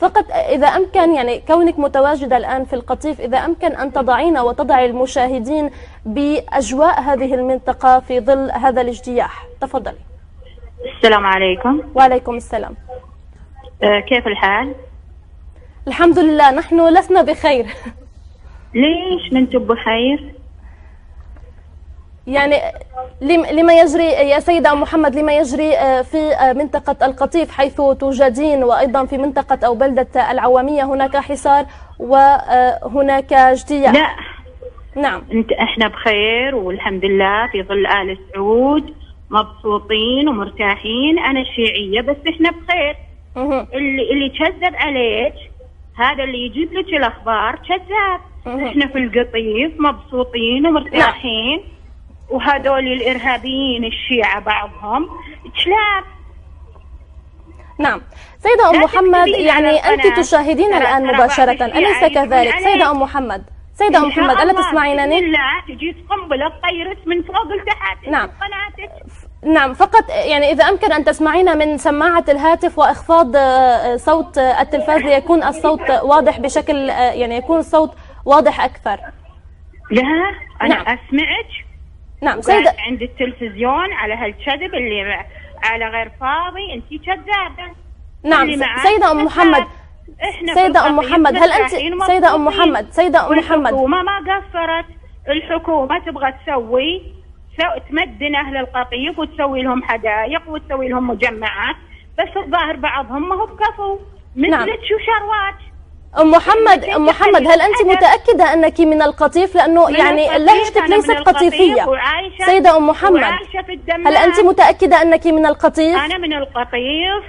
فقط إذا أمكن يعني كونك متواجدة الآن في القطيف، إذا أمكن أن تضعينا وتضعي المشاهدين بأجواء هذه المنطقة في ظل هذا الاجتياح. تفضلي. السلام عليكم. وعليكم السلام. كيف الحال؟ الحمد لله، نحن لسنا بخير. ليش ما انتم بخير؟ يعني لما يجري يا سيدة أم محمد، لما يجري في منطقة القطيف حيث توجدين، وأيضا في منطقة أو بلدة العوامية هناك حصار وهناك اجتياح. لا نعم، احنا بخير والحمد لله في ظل آل سعود، مبسوطين ومرتاحين. أنا شيعية بس احنا بخير. اللي كذب عليك هذا اللي يجيب لك الأخبار كذاب. احنا في القطيف مبسوطين ومرتاحين. نعم. وهذول الإرهابيين الشيعة بعضهم كلاب. نعم سيدة أم محمد، يعني أنت تشاهدين الآن مباشرة، أليس كذلك سيدة أم محمد؟ سيدة أم محمد، ألا تسمعينني؟ لا، تجي قنبلة طيرت من فوق لتحت. نعم نعم، فقط يعني إذا أمكن أن تسمعينا من سماعة الهاتف وإخفاض صوت التلفاز ليكون الصوت واضح بشكل يعني يكون الصوت واضح أكثر. لا أنا نعم. أسمعك. نعم سيدة، عند التلفزيون على هالكذب اللي على غير فاضي، أنت كذابة. نعم سيدة أم محمد، سيدة أم محمد، هل أنت سيدة أم محمد، سيدة أم محمد، الحكومة ما قصرت. الحكومة تبغى تمدن أهل القطيف وتسوي لهم حدائق وتسوي لهم مجمعات، بس الظاهر بعضهم ما هو بكفو مثلك وشروات. أم محمد، هل أنت متأكدة أنك من القطيف؟ لأنه يعني لهجتك ليست قطيفية. سيدة أم محمد، هل أنت متأكدة أنك من القطيف؟ أنا من القطيف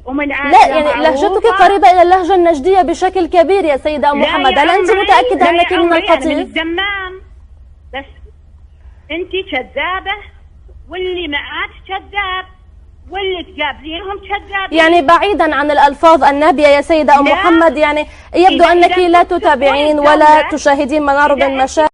ومن لا، يعني لهجتك قريبة إلى اللهجة النجدية بشكل كبير يا سيدة أم محمد. هل أنت متأكدة أنك من القطيف؟ أنا من الدمام. بس أنت كذابة واللي معاك كذاب واللي تقابلينهم كذاب. يعني بعيدا عن الألفاظ النابية يا سيدة أم محمد، يعني يبدو أنك لا تتابعين ولا تشاهدين منار بن مشاهد.